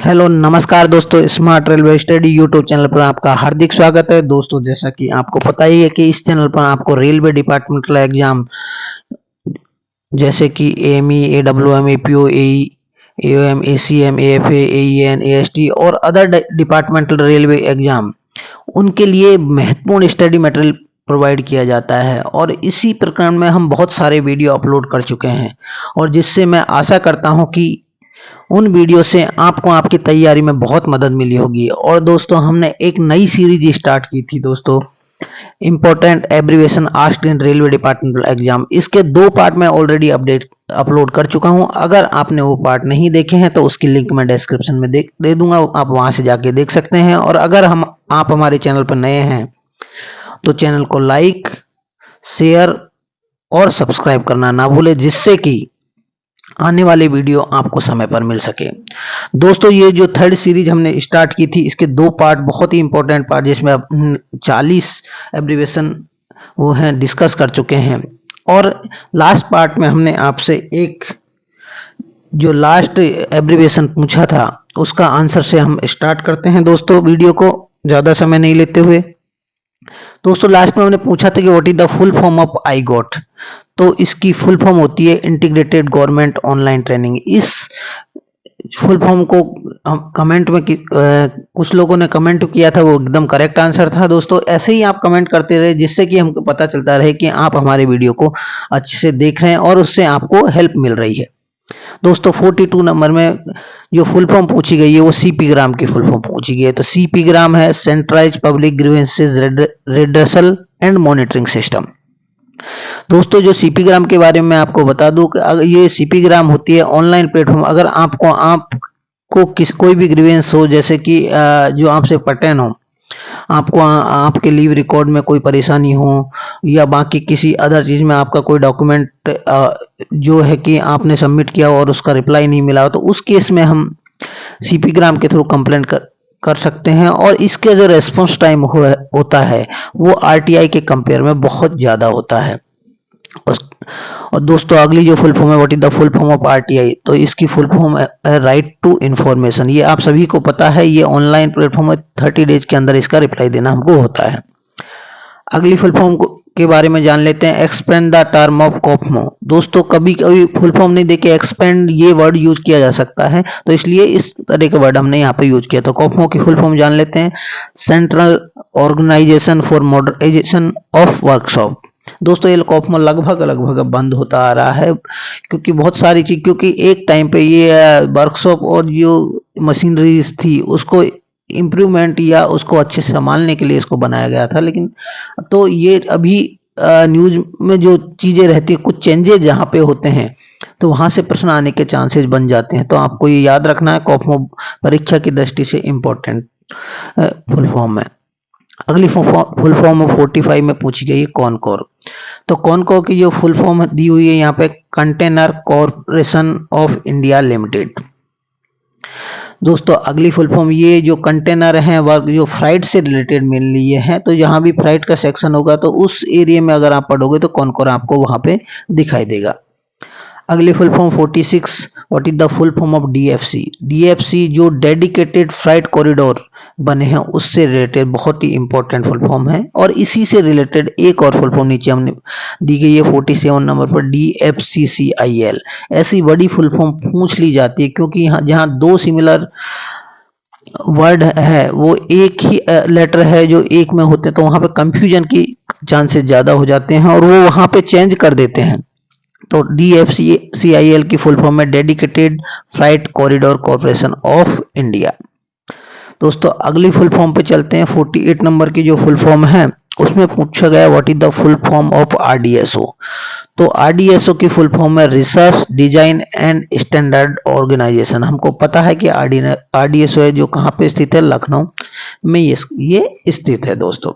Hello नमस्कार दोस्तों, smart railway study YouTube channel पर आपका हार्दिक स्वागत है। दोस्तों, जैसा कि आपको पता ही है कि इस चैनल पर आपको रेलवे डिपार्टमेंटल एग्जाम जैसे कि एएमई, एडब्ल्यूएम, एपीओ, एई, एओएम, एसीएम, एएफए, एईएन, एएसटी और अदर डिपार्टमेंटल रेलवे एग्जाम उनके लिए महत्वपूर्ण स्टडी मटेरियल प्रोवाइड किया जाता है और इसी प्रकरण में हम बहुत सारे वीडियो अपलोड कर चुके हैं और जिससे मैं आशा करता हूं कि उन वीडियो से आपको आपकी तैयारी में बहुत मदद मिली होगी। और दोस्तों, हमने एक नई सीरीज स्टार्ट की थी दोस्तों, important abbreviation asked in railway departmental exam. इसके 2 पार्ट में ऑलरेडी अपलोड कर चुका हूं। अगर आपने वो पार्ट नहीं देखे हैं तो उसकी लिंक मैं डिस्क्रिप्शन में दे दूंगा, आप वहां से जाके देख सकते हैं। और अगर आप हमारे चैनल पर नए हैं तो चैनल को लाइक, शेयर और सब्सक्राइब करना ना भूलें, जिससे कि आने वाले वीडियो आपको समय पर मिल सके। दोस्तों, ये जो 3rd सीरीज हमने स्टार्ट की थी, इसके 2 पार्ट, बहुत ही इंपॉर्टेंट पार्ट, जिसमें अब 40 एब्रीवेशन वो हैं डिस्कस कर चुके हैं। और लास्ट पार्ट में हमने आपसे एक जो लास्ट एब्रीवेशन पूछा था उसका आंसर से हम स्टार्ट करते हैं दोस्तों वीडियो को, ज़्यादा समय नहीं लेते हुए। दोस्तों, लास्ट में हमने पूछा था कि what is the full form of I got. तो इसकी फुल फॉर्म होती है इंटीग्रेटेड गवर्नमेंट ऑनलाइन ट्रेनिंग। इस फुल फॉर्म को कमेंट में कुछ लोगों ने कमेंट किया था, वो एकदम करेक्ट आंसर था दोस्तों। ऐसे ही आप कमेंट करते रहे, जिससे कि हमको पता चलता रहे कि आप हमारे वीडियो को अच्छे से देख रहे हैं और उससे आपको हेल्प मिल रही है। दोस्तों, 42 नंबर में जो फुल फॉर्म पूछी गई है वो सीपी ग्राम की फुल फॉर्म पूछी गई है। तो सीपी ग्राम है centralised public grievances redressal and monitoring system. दोस्तों, जो सीपी ग्राम के बारे में आपको बता दूं कि अगर ये सीपी ग्राम होती है ऑनलाइन प्लेटफॉर्म। अगर आपको कोई भी ग्रीवेंस हो, जैसे कि जो आपसे पर्टेन हो, आपको आपके लीव रिकॉर्ड में कोई परेशानी हो या बाकी किसी अदर चीज में आपका कोई डॉक्यूमेंट जो है कि आपने सबमिट किया और उसका रिप्लाई नहीं मिला, तो उस केस में हम सीपी ग्राम के थ्रू कंप्लेंट कर सकते हैं। और इसके जो रेस्पॉन्स टाइम होता है वो आरटीआई के कंपेयर में बहुत ज़्यादा होता है। और दोस्तों, अगली जो फुल फॉर्म है, what is the full form of RTI. तो इसकी फुल फॉर्म है राइट टू इन्फॉर्मेशन। ये आप सभी को पता है, ये ऑनलाइन प्लेटफॉर्म है, 30 डेज के अंदर इसका रिप्लाई देना हमको होता है। अगली फुल फॉर्म के बारे में जान लेते हैं, एक्सपेंड द टर्म ऑफ कॉफमो। दोस्तों, कभी कभी फुल फॉर्म नहीं देके एक्सपेंड ये वर्ड यूज किया जा सकता है, तो इसलिए इस तरह के वर्ड हमने यहाँ पे यूज किया। तो कॉफमो की फुल फॉर्म जान लेते हैं, central organisation for modernisation of workshop. दोस्तों, ये कॉफमो लगभग बंद होता आ रहा है, क्योंकि बहुत सारी चीज, क्योंकि एक टाइम पे ये वर्कशॉप और जो मशीनरीज थी उसको इम्प्रूवमेंट या उसको अच्छे से संभालने के लिए इसको बनाया गया था। लेकिन तो ये अभी न्यूज में जो चीजें रहती है, कुछ चेंजेस जहाँ पे होते हैं तो वहां से प्रश्न आने के चांसेस बन जाते हैं। तो आपको ये याद रखना है, कॉफमो परीक्षा की दृष्टि से इम्पोर्टेंट फुल फॉर्म है। अगली फुल फॉर्म 45 में पूछी गई है कॉनकोर। तो कॉनकोर की जो फुल फॉर्म दी हुई है यहाँ पे, container corporation of India limited. दोस्तों, अगली फुल फॉर्म, ये जो कंटेनर है वर्क जो फ्राइट से रिलेटेड मेनली ये है, तो जहां भी फ्राइट का सेक्शन होगा तो उस एरिया में अगर आप पढ़ोगे तो कॉनकोर आपको वहां पे दिखाई देगा। अगली full form 46, what is the full form of DFC. DFC जो डेडिकेटेड फ्राइट कॉरिडोर बने हैं उससे रिलेटेड बहुत ही इंपॉर्टेंट फुल फॉर्म है। और इसी से रिलेटेड एक और फुल फॉर्म नीचे हमने दी गई है 47 नंबर पर, DFCCIL। ऐसी बड़ी फुल फॉर्म पूछ ली जाती है क्योंकि यहाँ जहाँ 2 सिमिलर वर्ड है, वो एक ही लेटर है जो एक में होते हैं, तो वहां पे कंफ्यूजन की चांसेस ज्यादा हो जाते हैं और वो वहां पे चेंज कर देते हैं। तो DFCCIL की फुल फॉर्म है dedicated freight corridor corporation of India. दोस्तों, अगली फुल फॉर्म पे चलते हैं। 48 नंबर की जो फुल फॉर्म है उसमें पूछा गया what is the full form of RDSO। तो RDSO की फुल फॉर्म है research design and standard organisation. हमको पता है कि RDSO है जो कहाँ पे स्थित है, लखनऊ में ये स्थित है। दोस्तों,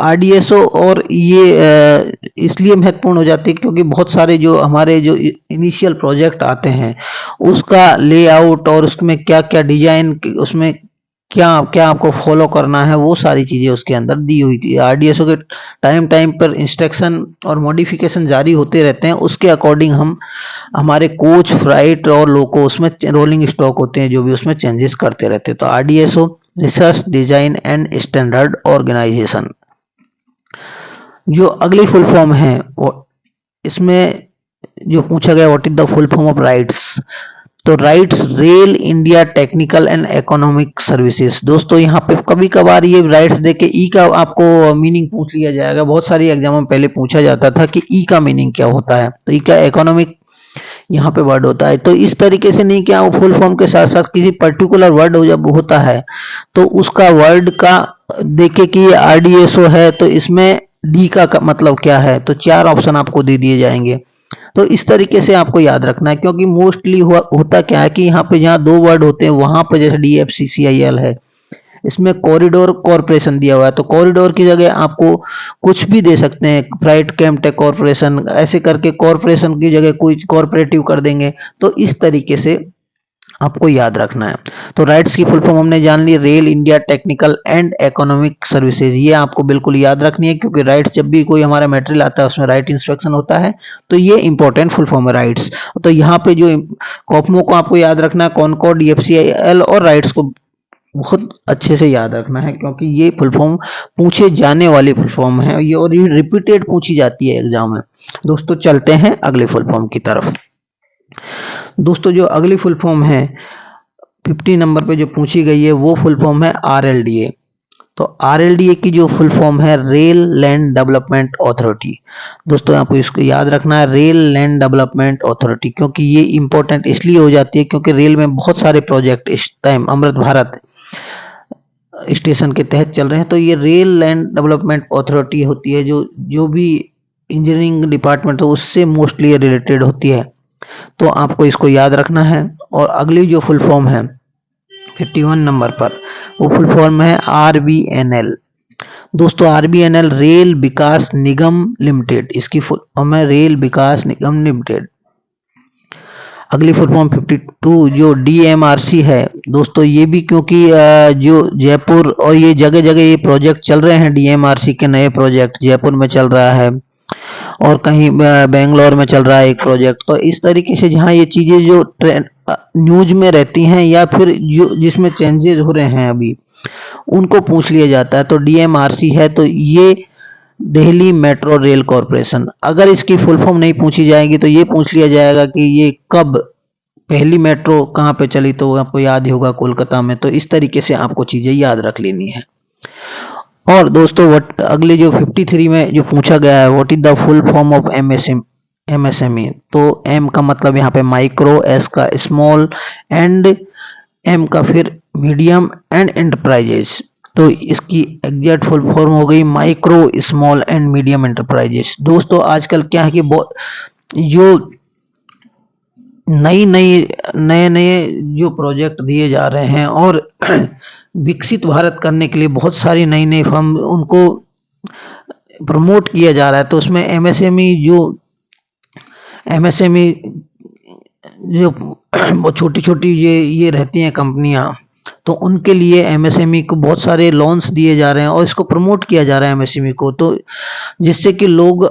RDSO और ये इसलिए महत्वपूर्ण हो जाती है क्योंकि बहुत सारे जो हमारे जो इनिशियल प्रोजेक्ट आते हैं उसका लेआउट और उसमें क्या क्या डिजाइन उसमें क्या क्या आपको फॉलो करना है, वो सारी चीज़ें उसके अंदर दी हुई थी। आरडीएसओ के टाइम टाइम पर इंस्ट्रक्शन और मॉडिफिकेशन जारी होते रहते हैं, उसके अकॉर्डिंग हम हमारे कोच, फ्लाइट और लोको उसमें रोलिंग स्टॉक होते हैं, जो भी उसमें चेंजेस करते रहते हैं। तो RDSO research design and standard organisation. जो अगली फुल फॉर्म है वो इसमें जो पूछा गया, what is the full form of RITES. तो RITES rail India technical and economic services. दोस्तों यहाँ पे कभी कभार ये राइट्स देके ई का आपको मीनिंग पूछ लिया जाएगा। बहुत सारी एग्जाम में पहले पूछा जाता था कि ई का मीनिंग क्या होता है, तो ई का इकोनॉमिक यहाँ पे वर्ड होता है। तो इस तरीके से नहीं कि आप फुल फॉर्म के साथ साथ किसी पर्टिकुलर वर्ड जब होता है तो उसका वर्ड का देखे कि ये आरडीएसओ है तो इसमें डी का मतलब क्या है, तो 4 ऑप्शन आपको दे दिए जाएंगे। तो इस तरीके से आपको याद रखना है, क्योंकि मोस्टली होता क्या है कि यहाँ पे जहाँ 2 वर्ड होते हैं वहां पे जैसे DFCCIL है, इसमें कॉरिडोर कॉरपोरेशन दिया हुआ है, तो कॉरिडोर की जगह आपको कुछ भी दे सकते हैं, फ्लाइट केमटेक कॉरपोरेशन ऐसे करके कॉरपोरेशन की जगह कोई कॉरपोरेटिव कर देंगे। तो इस तरीके से आपको याद रखना है। तो राइट्स की फुल फॉर्म हमने जान ली, rail India technical and economic services. ये आपको बिल्कुल याद रखनी है, क्योंकि राइट्स जब भी कोई हमारा मटेरियल आता है उसमें राइट इंस्पेक्शन होता है, तो ये इंपॉर्टेंट फुल फॉर्म है राइट्स। तो यहाँ पे जो कॉपमो को आपको याद रखना है, कॉनकॉर्ड, DFCIL और राइट्स को बहुत अच्छे से याद रखना है, क्योंकि ये फुल फॉर्म पूछे जाने वाली फुल फॉर्म है ये, और ये रिपीटेड पूछी जाती है एग्जाम में। दोस्तों चलते हैं अगले फुल फॉर्म की तरफ। दोस्तों जो अगली फुल फॉर्म है 50 नंबर पे जो पूछी गई है वो फुल फॉर्म है RLDA। तो RLDA की जो फुल फॉर्म है रेल लैंड डेवलपमेंट अथॉरिटी। दोस्तों आपको इसको याद रखना है, रेल लैंड डेवलपमेंट अथॉरिटी, क्योंकि ये इंपॉर्टेंट इसलिए हो जाती है क्योंकि रेल में बहुत सारे प्रोजेक्ट इस टाइम अमृत भारत स्टेशन के तहत चल रहे हैं। तो ये रेल लैंड डेवलपमेंट अथॉरिटी होती है, जो भी इंजीनियरिंग डिपार्टमेंट है उससे मोस्टली रिलेटेड होती है। तो आपको इसको याद रखना है। और अगली जो फुल फॉर्म है 51 नंबर पर, वो फुल फॉर्म है RVNL। दोस्तों RVNL रेल विकास निगम लिमिटेड, इसकी फुल फॉर्म है रेल विकास निगम लिमिटेड। अगली फुल फॉर्म 52 जो DMRC है। दोस्तों ये भी क्योंकि जो जयपुर और ये जगह जगह ये प्रोजेक्ट चल रहे हैं, DMRC के नए प्रोजेक्ट जयपुर में चल रहा है और कहीं बेंगलोर में चल रहा है एक प्रोजेक्ट। तो इस तरीके से जहाँ ये चीज़ें जो न्यूज में रहती हैं या फिर जो जिसमें चेंजेस हो रहे हैं अभी, उनको पूछ लिया जाता है। तो DMRC है, तो ये दिल्ली मेट्रो रेल कॉरपोरेशन। अगर इसकी फुल फॉर्म नहीं पूछी जाएगी तो ये पूछ लिया जाएगा कि ये कब पहली मेट्रो कहाँ पे चली, तो आपको याद ही होगा कोलकाता में। तो इस तरीके से आपको चीज़ें याद रख लेनी है। और दोस्तों अगले जो 53 में जो पूछा गया है, what is the full form of MSME। तो M का मतलब यहाँ पे माइक्रो, S का स्मॉल एंड M का फिर मीडियम एंड एंटरप्राइजेस। तो इसकी एग्जैक्ट फुल फॉर्म हो गई micro, small and medium enterprises. दोस्तों आजकल क्या है कि जो नए नए जो प्रोजेक्ट दिए जा रहे हैं और विकसित भारत करने के लिए बहुत सारी नई फर्म उनको प्रमोट किया जा रहा है। तो उसमें MSME जो छोटी छोटी ये रहती हैं कंपनियां, तो उनके लिए MSME को बहुत सारे लोन्स दिए जा रहे हैं और इसको प्रमोट किया जा रहा है MSME को, तो जिससे कि लोग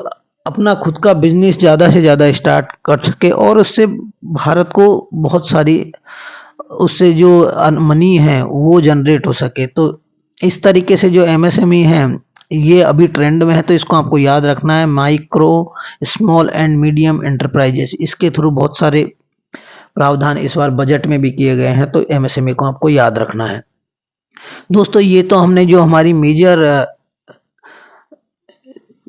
अपना खुद का बिजनेस ज़्यादा से ज़्यादा स्टार्ट कर सके और उससे भारत को बहुत सारी उससे जो मनी है वो जनरेट हो सके। तो इस तरीके से जो MSME है ये अभी ट्रेंड में है, तो इसको आपको याद रखना है, micro, small and medium enterprises. इसके थ्रू बहुत सारे प्रावधान इस बार बजट में भी किए गए हैं, तो MSME को आपको याद रखना है। दोस्तों ये तो हमने जो हमारी मेजर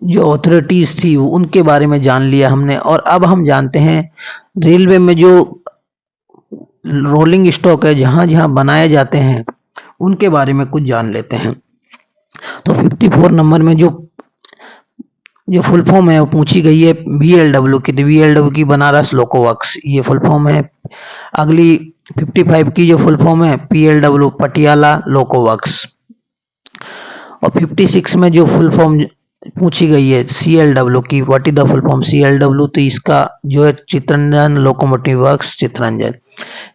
जो अथॉरिटीज थी उनके बारे में जान लिया हमने, और अब हम जानते हैं रेलवे में जो रोलिंग स्टॉक है जहां जहां बनाए जाते हैं उनके बारे में कुछ जान लेते हैं। तो 54 नंबर में जो फुल फॉर्म है वो पूछी गई है BLW की। तो BLW की बनारस लोको वर्क्स ये फुल फॉर्म है। अगली 55 की जो फुल फॉर्म है PLW पटियाला लोको वर्क्स। और 56 में जो फुल फॉर्म पूछी गई है CLW की, what is the full form CLW, तो इसका जो है चित्तरंजन लोकोमोटिव वर्क्स चित्तरंजन।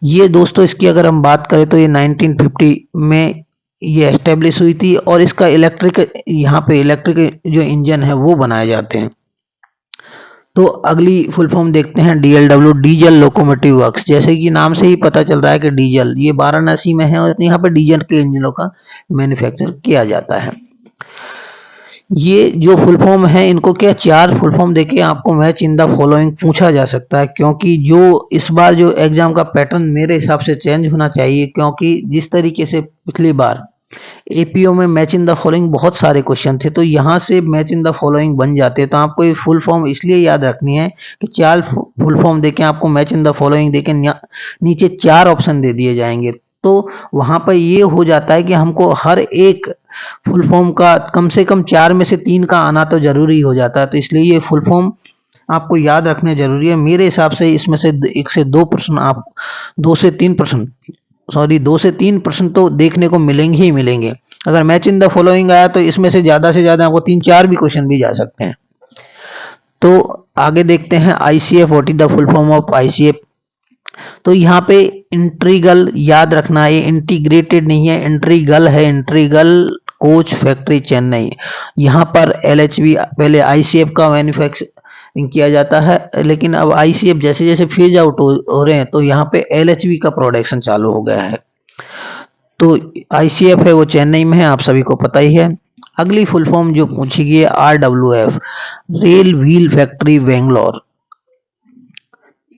ये दोस्तों इसकी अगर हम बात करें तो ये 1950 में ये एस्टेब्लिश हुई थी और इसका यहाँ पे इलेक्ट्रिक जो इंजन है वो बनाए जाते हैं। तो अगली फुल फॉर्म देखते हैं DLW, डीजल लोकोमोटिव वर्क्स। जैसे कि नाम से ही पता चल रहा है कि डीजल ये वाराणसी में है और यहाँ पर डीजल के इंजनों का मैन्युफैक्चर किया जाता है। ये जो फुल फॉर्म है इनको क्या 4 फुल फॉर्म देके आपको मैच इन द फॉलोइंग पूछा जा सकता है, क्योंकि जो इस बार जो एग्जाम का पैटर्न मेरे हिसाब से चेंज होना चाहिए, क्योंकि जिस तरीके से पिछली बार एपीओ में मैच इन द फॉलोइंग बहुत सारे क्वेश्चन थे, तो यहाँ से मैच इन द फॉलोइंग बन जाते। तो आपको ये फुल फॉर्म इसलिए याद रखनी है कि 4 फुल फॉर्म देके आपको मैच इन द फॉलोइंग देके नीचे 4 ऑप्शन दे दिए जाएंगे। तो वहां पर ये हो जाता है कि हमको हर एक फुल फॉर्म का कम से कम 4 में से 3 का आना तो जरूरी हो जाता है। तो इसलिए ये फुल फॉर्म आपको याद रखने जरूरी है। मेरे हिसाब से इसमें से 1 से 2% आप 2 से 3% तो देखने को मिलेंगे ही मिलेंगे। अगर मैच इन द फॉलोइंग आया तो इसमें से ज्यादा आपको 3-4 भी क्वेश्चन भी जा सकते हैं। तो आगे देखते हैं ICF, what is the full form of ICF। तो यहाँ पे इंट्रीगल याद रखना है, ये इंटीग्रेटेड नहीं है, इंट्रीगल है, इंट्रीगल कोच फैक्ट्री चेन्नई। यहाँ पर LHV पहले ICF का मैन्युफैक्चरिंग किया जाता है, लेकिन अब ICF जैसे जैसे फेज आउट हो रहे हैं तो यहाँ पे LHV का प्रोडक्शन चालू हो गया है। तो ICF है वो चेन्नई में है, आप सभी को पता ही है। अगली फुल फॉर्म जो पूछी गई है RWF, rail wheel factory Bangalore,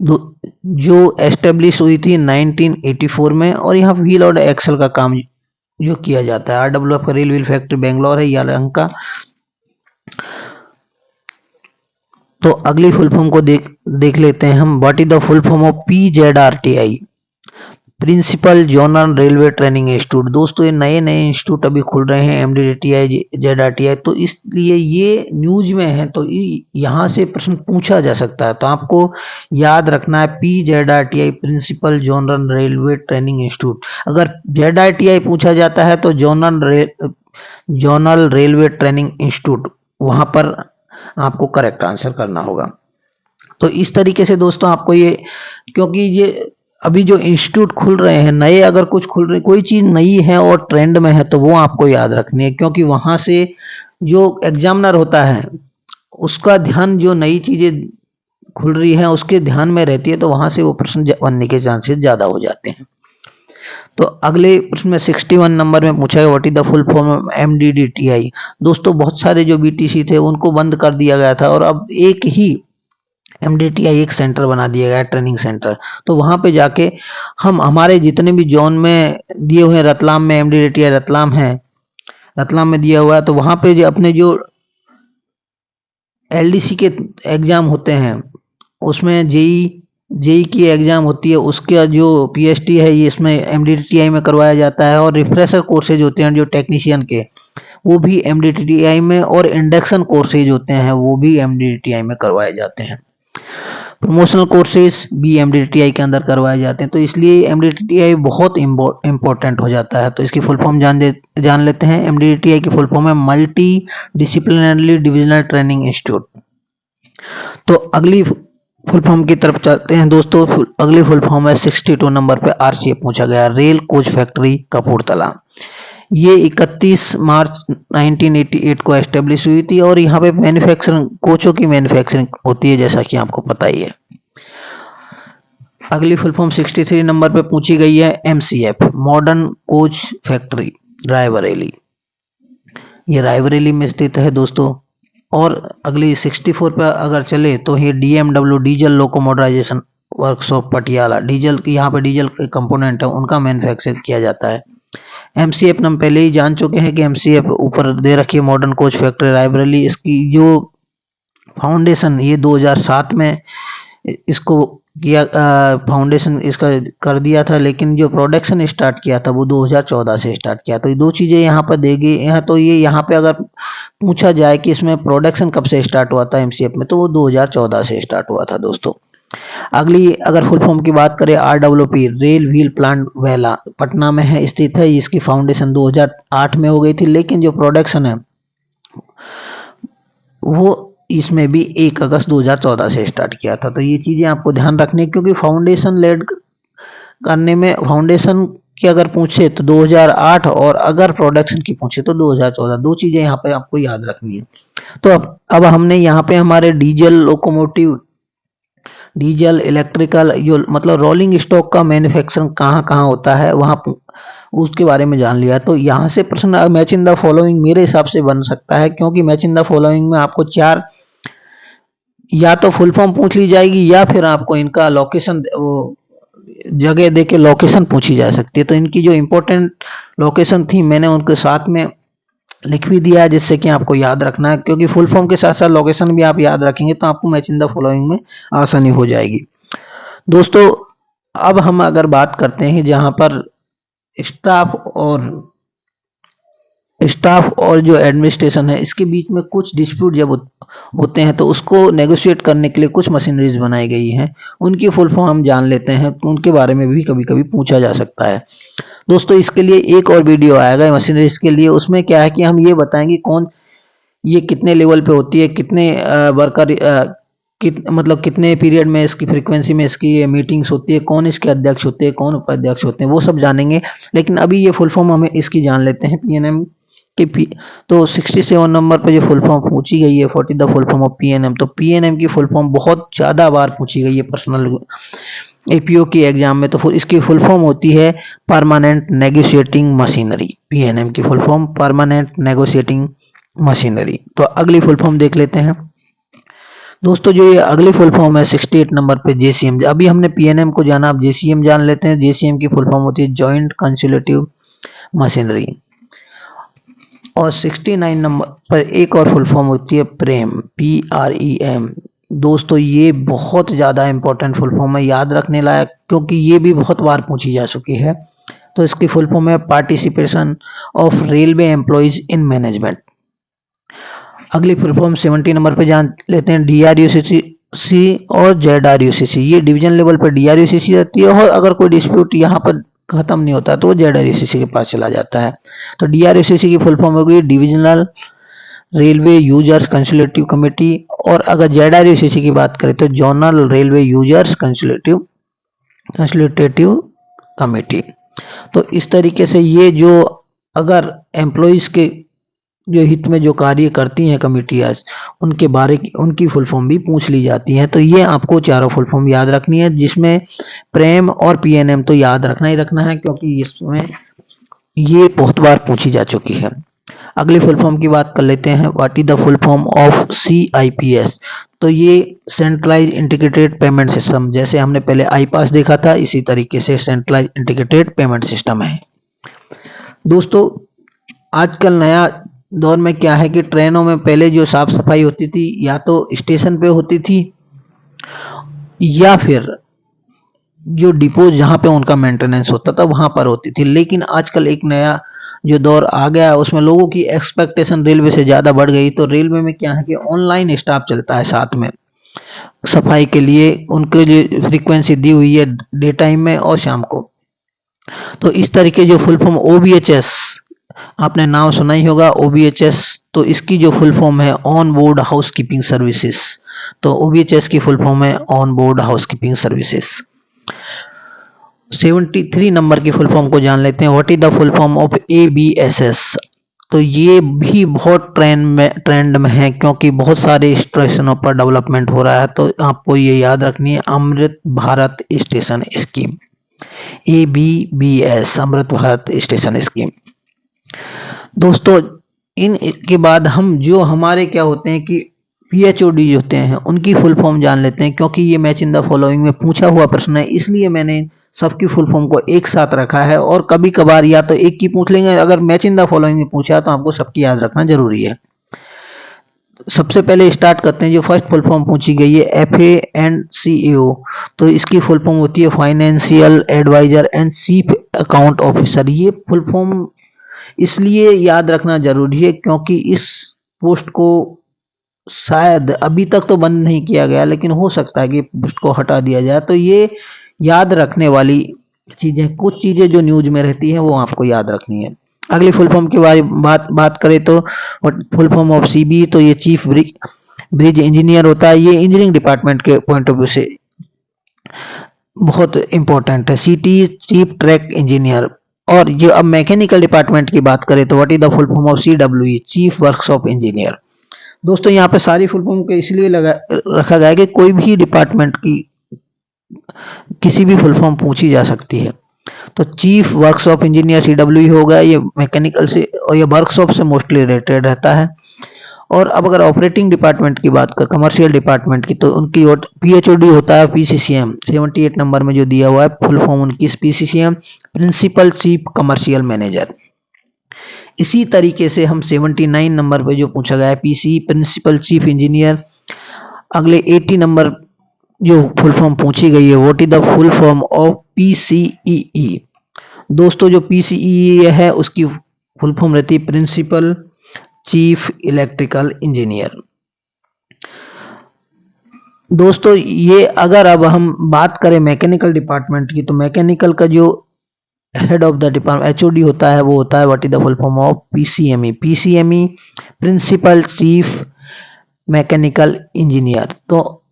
जो एस्टेब्लिश हुई थी 1984 में, और यहाँ व्हील और एक्सल का काम जो किया जाता है। RWF का रेल व्हील फैक्ट्री बेंगलोर है रंग का। तो अगली फुल फॉर्म को देख लेते हैं हम। What is the full form of PZRTI, principal zonal railway training institute. दोस्तों ये नए इंस्टीट्यूट अभी खुल रहे हैं, MDTI, ZRTI, तो इसलिए ये न्यूज में है, तो यहाँ से प्रश्न पूछा जा सकता है। तो आपको याद रखना है PZRTI, principal zonal railway training institute. अगर ZRTI पूछा जाता है तो जोनल रेलवे ट्रेनिंग इंस्टीट्यूट, वहां पर आपको करेक्ट आंसर करना होगा। तो इस तरीके से दोस्तों आपको ये, क्योंकि ये अभी जो इंस्टीट्यूट खुल रहे हैं नए, अगर कुछ खुल रहे, कोई चीज नई है और ट्रेंड में है तो वो आपको याद रखनी है, क्योंकि वहां से जो एग्जामिनर होता है उसका ध्यान जो नई चीजें खुल रही है उसके ध्यान में रहती है, तो वहां से वो प्रश्न बनने के चांसेस ज्यादा हो जाते हैं। तो अगले प्रश्न में 61 नंबर में पूछा है what is the full form of MDDTI। दोस्तों बहुत सारे जो BTC थे उनको बंद कर दिया गया था और अब एक ही MDTI एक सेंटर बना दिया गया है, ट्रेनिंग सेंटर। तो वहां पे जाके हम हमारे जितने भी जोन में दिए हुए हैं, रतलाम में MDTI रतलाम है, रतलाम में दिया हुआ है, तो वहां पे जो अपने जो LDC के एग्जाम होते हैं उसमें जेई की एग्जाम होती है, उसका जो PST है ये इसमें MDTI में करवाया जाता है, और रिफ्रेशर कोर्सेज होते हैं जो टेक्नीशियन के वो भी MDTI में, और इंडक्शन कोर्सेज होते हैं वो भी MDTI में करवाए जाते हैं। प्रमोशनल कोर्सेज भी MDTI के अंदर करवाए जाते हैं। तो इसलिए MDTI बहुत इम्पोर्टेंट हो जाता है। तो इसकी फुल फॉर्म जान लेते हैं। MDTI की फुल फॉर्म है multi disciplinary divisional training institute. तो अगली फुल फॉर्म की तरफ चलते हैं दोस्तों। अगली फुल फॉर्म है 62 नंबर पे RCF पूछा गया, रेल कोच फैक्ट्री कपूरथला। ये 31 मार्च 1988 को एस्टेब्लिश हुई थी और यहाँ पे मैन्युफैक्चरिंग, कोचों की मैन्युफैक्चरिंग होती है, जैसा कि आपको पता ही है। अगली फुल फॉर्म 63 नंबर पे पूछी गई है MCF, modern coach factory Raebareli. ये रायबरेली में स्थित है दोस्तों। और अगली 64 पे अगर चले तो ये DMW, diesel locomotorisation workshop Patiala. Diesel की, यहाँ पे डीजल के कंपोनेंट है उनका मैन्युफैक्चर किया जाता है। MCF हम पहले ही जान चुके हैं कि MCF ऊपर दे रखी है, मॉडर्न कोच फैक्ट्री रायबरेली। इसकी जो फाउंडेशन ये 2007 में इसको किया, फाउंडेशन इसका कर दिया था, लेकिन जो प्रोडक्शन स्टार्ट किया था वो 2014 से स्टार्ट किया। तो ये दो चीजें यहाँ पर देगी। तो ये यहाँ पे अगर पूछा जाए कि इसमें प्रोडक्शन कब से स्टार्ट हुआ था MCF में, तो वो 2014 से स्टार्ट हुआ था दोस्तों। अगली अगर फुल फॉर्म की बात करें RWP, रेल व्हील प्लांट वेला, पटना में है स्थित है। इसकी फाउंडेशन 2008 में हो गई थी, लेकिन जो प्रोडक्शन है वो इसमें भी 1 अगस्त 2014 से स्टार्ट किया था। तो ये चीजें आपको ध्यान रखनी है, क्योंकि फाउंडेशन लेड करने में, फाउंडेशन की अगर पूछे तो 2008, और अगर प्रोडक्शन की पूछे तो 2014। दो चीजें यहाँ पे आपको याद रखनी है। तो अब हमने यहाँ पे हमारे डीजल लोकोमोटिव, डीजल इलेक्ट्रिकल, जो मतलब रोलिंग स्टॉक का मैन्युफैक्चरिंग कहाँ कहाँ होता है वहाँ उसके बारे में जान लिया। तो यहाँ से प्रश्न मैच इन द फॉलोइंग मेरे हिसाब से बन सकता है, क्योंकि मैच इन द फॉलोइंग में आपको चार या तो फुल फॉर्म पूछ ली जाएगी या फिर आपको इनका लोकेशन, वो जगह दे के लोकेशन पूछी जा सकती है। तो इनकी जो इम्पोर्टेंट लोकेशन थी मैंने उनके साथ में लिख भी दिया है, जिससे कि आपको याद रखना है, क्योंकि फुल फॉर्म के साथ साथ लोकेशन भी आप याद रखेंगे तो आपको मैच इन द फॉलोइंग में आसानी हो जाएगी। दोस्तों अब हम अगर बात करते हैं जहां पर स्टाफ और जो एडमिनिस्ट्रेशन है इसके बीच में कुछ डिस्प्यूट जब होते हैं तो उसको नेगोशिएट करने के लिए कुछ मशीनरीज बनाई गई हैं, उनकी फुल फॉर्म हम जान लेते हैं। उनके बारे में भी कभी कभी पूछा जा सकता है। दोस्तों इसके लिए एक और वीडियो आएगा मशीनरीज के लिए, उसमें क्या है कि हम ये बताएंगे कौन ये कितने लेवल पे होती है, कितने वर्कर मतलब कितने पीरियड में इसकी फ्रीक्वेंसी में इसकी मीटिंग्स होती है, कौन इसके अध्यक्ष होते हैं, कौन उपाध्यक्ष होते हैं, वो सब जानेंगे। लेकिन अभी ये फुल फॉर्म हमें इसकी जान लेते हैं, पीएनएम की तो 67 नंबर पे जो फुल फॉर्म पूछी गई है, 40 the full form of PNM. तो पीएनएम की फुल फॉर्म बहुत ज़्यादा बार पूछी गई है पर्सनल एपीओ की एग्जाम में। तो इसकी फुल फॉर्म होती है परमानेंट नेगोशिएटिंग मशीनरी। पीएनएम की full form permanent negotiating machinery. तो अगली फुल फॉर्म देख लेते हैं दोस्तों। जो ये अगली फुल फॉर्म है 68 नंबर पे जेसीएम। अभी हमने पीएनएम को जाना, अब जेसीएम जान लेते हैं। जेसीएम की फुल फॉर्म होती है जॉइंट कंसोलिडेटिव मशीनरी। और 69 नंबर पर एक और फुल फॉर्म होती है प्रेम, PREM। दोस्तों ये बहुत ज़्यादा इंपॉर्टेंट फुल फॉर्म है, याद रखने लायक, क्योंकि ये भी बहुत बार पूछी जा चुकी है। तो इसकी फुल फॉर्म है participation of railway employees in management. अगली फुल फॉर्म 70 नंबर पे जान लेते हैं DRUCC और ZRUCC। ये डिवीजन लेवल पर DRUCC रहती है, और अगर कोई डिस्प्यूट यहाँ पर खत्म नहीं होता तो ZRUCC के पास चला जाता है। तो DRUCC की फुल फॉर्म होगी divisional railway users consultative committee, और अगर ZRUCC की बात करें तो zonal railway users consultative committee. तो इस तरीके से ये जो अगर एम्प्लॉइज के जो हित में जो कार्य करती हैं कमेटियाँ, उनके बारे की उनकी फुल फॉर्म भी पूछ ली जाती है। तो ये आपको चारों फुल फॉर्म याद रखनी है, जिसमें प्रेम और पीएनएम तो याद रखना ही रखना है, क्योंकि इसमें ये बहुत बार पूछी जा चुकी है। अगली फुल फॉर्म की बात कर लेते हैं, what is the full form of CIPS। तो ये सेंट्रलाइज इंटीग्रेटेड पेमेंट सिस्टम, जैसे हमने पहले आईपास देखा था, इसी तरीके से सेंट्रलाइज इंटीग्रेटेड पेमेंट सिस्टम है। दोस्तों आजकल नया दौर में क्या है कि ट्रेनों में पहले जो साफ सफाई होती थी या तो स्टेशन पे होती थी या फिर जो डिपोज जहाँ पे उनका मेंटेनेंस होता था वहां पर होती थी। लेकिन आजकल एक नया जो दौर आ गया है उसमें लोगों की एक्सपेक्टेशन रेलवे से ज़्यादा बढ़ गई। तो रेलवे में क्या है कि ऑनलाइन स्टाफ चलता है साथ में सफाई के लिए, उनके लिए फ्रीक्वेंसी दी हुई है डे टाइम में और शाम को। तो इस तरीके जो फुल फॉर्म OBHS, आपने नाम सुना ही होगा OBHS। तो इसकी जो फुल फॉर्म है ऑन बोर्ड हाउसकीपिंग सर्विसेज। तो OBHS की फुल फॉर्म है on board housekeeping services. 73 number की फुल फॉर्म को जान लेते हैं, what is the full form of ABSS। तो ये भी बहुत ट्रेंड में है, क्योंकि बहुत सारे स्टेशनों पर डेवलपमेंट हो रहा है। तो आपको ये याद रखनी है, Amrit Bharat station scheme, ABBS, Amrit Bharat station scheme. दोस्तों इनके बाद हम जो हमारे क्या होते हैं कि PHOD होते हैं उनकी फुल फॉर्म जान लेते हैं, क्योंकि ये मैच इन द फॉलोइंग में पूछा हुआ प्रश्न है, इसलिए मैंने सबकी फुल फॉर्म को एक साथ रखा है। और कभी कभार या तो एक की पूछ लेंगे, अगर मैच इन द फॉलोइंग में पूछा तो आपको सबकी याद रखना जरूरी है। सबसे पहले स्टार्ट करते हैं, जो फर्स्ट फुल फॉर्म पूछी गई है FANCAO। तो इसकी फुल फॉर्म होती है financial adviser and chief account officer. ये फुल फॉर्म इसलिए याद रखना जरूरी है क्योंकि इस पोस्ट को शायद अभी तक तो बंद नहीं किया गया, लेकिन हो सकता है कि पोस्ट को हटा दिया जाए। तो ये याद रखने वाली चीजें, कुछ चीजें जो न्यूज में रहती है वो आपको याद रखनी है। अगली फुल फॉर्म की बात करें तो फुल फॉर्म ऑफ CB। तो ये चीफ ब्रिज इंजीनियर होता है, ये इंजीनियरिंग डिपार्टमेंट के पॉइंट ऑफ व्यू से बहुत इंपॉर्टेंट है। CT चीफ ट्रैक इंजीनियर, और जो अब मैकेनिकल डिपार्टमेंट की बात करें तो what is the full form of CWE, chief workshop engineer. दोस्तों यहाँ पे सारी फुल फॉर्म को इसलिए रखा गया है कि कोई भी डिपार्टमेंट की किसी भी फुल फॉर्म पूछी जा सकती है। तो चीफ वर्कशॉप इंजीनियर CWE होगा, ये मैकेनिकल से और ये वर्कशॉप से मोस्टली रिलेटेड रहता है। और अब अगर ऑपरेटिंग डिपार्टमेंट की बात कर, कमर्शियल डिपार्टमेंट की, तो उनकी PHOD होता है PCCM, 78 नंबर में जो दिया हुआ है फुल फॉर्म उनकी PCCM, principal chief commercial manager. इसी तरीके से हम 79 नंबर पे जो पूछा गया है PC, प्रिंसिपल चीफ इंजीनियर। अगले 80 नंबर जो फुल फॉर्म पूछी गई है, what is the full form of PCEE। दोस्तों जो PCEE है उसकी फुल फॉर्म रहती है प्रिंसिपल चीफ इलेक्ट्रिकल इंजीनियर। दोस्तों ये अगर अब हम बात करें मैकेनिकल डिपार्टमेंट की, तो मैकेनिकल का जो head of the department HOD होता है वो होता है what is the full form of PCME, principal chief mechanical engineer. तो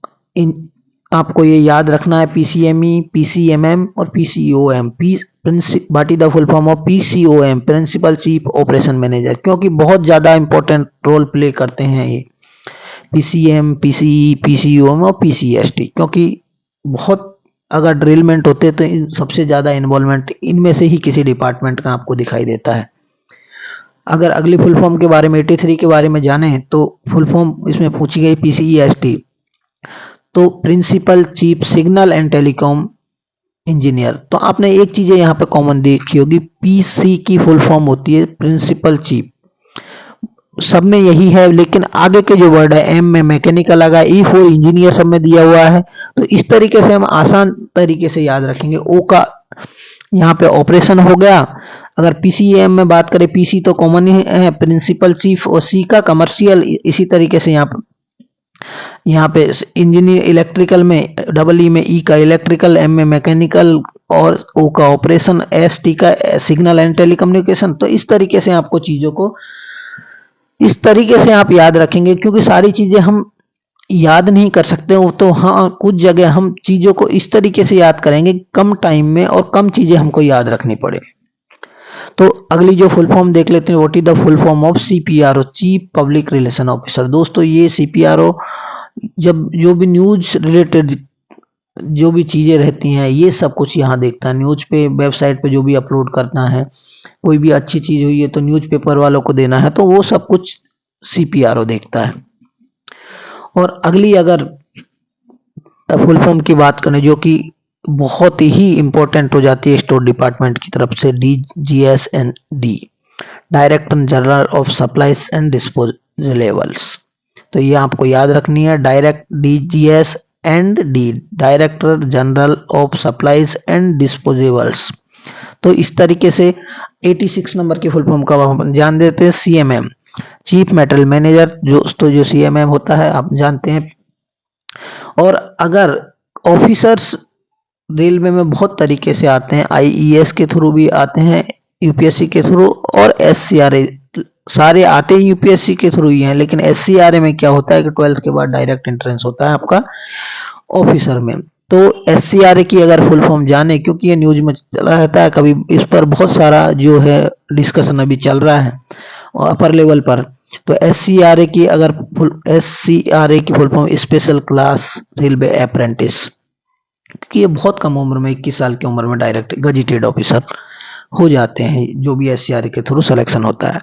आपको ये याद रखना है PCME, PCMM और PCOM। What is the full form of PCOM, principal chief operation manager, क्योंकि बहुत ज़्यादा इंपॉर्टेंट रोल प्ले करते हैं ये PCM, PCE, PCOM और PCST, क्योंकि बहुत अगर ड्रिलमेंट होते तो सबसे ज़्यादा इन्वॉल्वमेंट इनमें से ही किसी डिपार्टमेंट का आपको दिखाई देता है। अगर अगली फुल फॉर्म के बारे में 83 के बारे में जाने तो फुल फॉर्म इसमें पूछी गई PCEST, तो principal chief signal and telecom engineer. तो आपने एक चीज यहाँ पे कॉमन देखी होगी, PC की फुल फॉर्म होती है प्रिंसिपल चीफ, सब में यही है, लेकिन आगे के जो वर्ड है M में मैकेनिकल लगा, E4 इंजीनियर सब में दिया हुआ है। तो इस तरीके से हम आसान तरीके से याद रखेंगे। O का यहाँ पे ऑपरेशन हो गया। अगर PCM में बात करें, PC तो कॉमन ही है प्रिंसिपल चीफ, और C का कमर्शियल। इसी तरीके से यहाँ पे इंजीनियर इलेक्ट्रिकल में E में E का इलेक्ट्रिकल, M में मैकेनिकल और O का ऑपरेशन, ST का सिग्नल एंड टेलीकम्युनिकेशन। तो इस तरीके से आपको चीजों को इस तरीके से आप याद रखेंगे, क्योंकि सारी चीजें हम याद नहीं कर सकते हो। तो हाँ, कुछ जगह हम चीजों को इस तरीके से याद करेंगे कम टाइम में और कम चीजें हमको याद रखनी पड़े। तो अगली जो फुल फॉर्म देख लेते हैं, what is the full form of CPRO, chief public relation officer. दोस्तों ये CPRO जब जो भी न्यूज रिलेटेड जो भी चीजें रहती हैं ये सब कुछ यहाँ देखता है। न्यूज पे वेबसाइट पे जो भी अपलोड करना है, कोई भी अच्छी चीज हुई है तो न्यूज़पेपर वालों को देना है, तो वो सब कुछ CPRO देखता है। और अगली अगर फुल फॉर्म की बात करें जो कि बहुत ही इंपॉर्टेंट हो जाती है स्टोर डिपार्टमेंट की तरफ से, DGS&D, director general of supplies and disposables. तो ये आपको याद रखनी है, DGS&D, director general of supplies and disposables. तो इस तरीके से 86 नंबर की फुल फॉर्म का हम जान देते हैं। CMM, चीफ मेटल मैनेजर, जो CMM होता है आप जानते हैं। और अगर ऑफिसर्स रेलवे में बहुत तरीके से आते हैं, IES के थ्रू भी आते हैं, UPSC के थ्रू, और SCRA, सारे आते ही UPSC के थ्रू ही हैं। लेकिन SCRA में क्या होता है कि 12th के बाद डायरेक्ट एंट्रेंस होता है आपका ऑफिसर में। तो SCRA की अगर फुल फॉर्म जाने, क्योंकि ये न्यूज में चला रहता है, कभी इस पर बहुत सारा जो है डिस्कशन अभी चल रहा है अपर लेवल पर। तो SCRA की full form special class railway apprentice, क्योंकि ये बहुत कम उम्र में 21 साल की उम्र में डायरेक्ट गजेटेड ऑफिसर हो जाते हैं, जो भी SCRA के थ्रू सिलेक्शन होता है।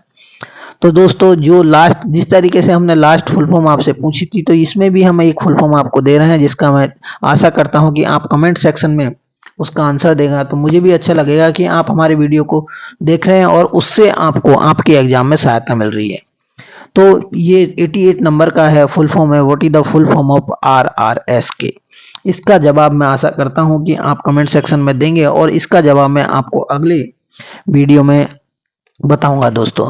तो दोस्तों जो लास्ट, जिस तरीके से हमने लास्ट फुल फॉर्म आपसे पूछी थी, तो इसमें भी हम एक फुल फॉर्म आपको दे रहे हैं, जिसका मैं आशा करता हूं कि आप कमेंट सेक्शन में उसका आंसर देगा, तो मुझे भी अच्छा लगेगा कि आप हमारे वीडियो को देख रहे हैं और उससे आपको आपके एग्जाम में सहायता मिल रही है। तो ये 88 नंबर का है, फुल फॉर्म है what is the full form of RRSK। इसका जवाब मैं आशा करता हूं कि आप कमेंट सेक्शन में देंगे और इसका जवाब मैं आपको अगले वीडियो में बताऊंगा दोस्तों।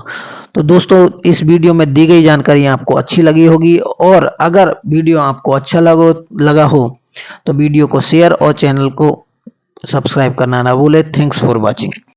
तो दोस्तों इस वीडियो में दी गई जानकारी आपको अच्छी लगी होगी, और अगर वीडियो आपको अच्छा लगा हो तो वीडियो को शेयर और चैनल को सब्सक्राइब करना ना भूले। Thanks for watching.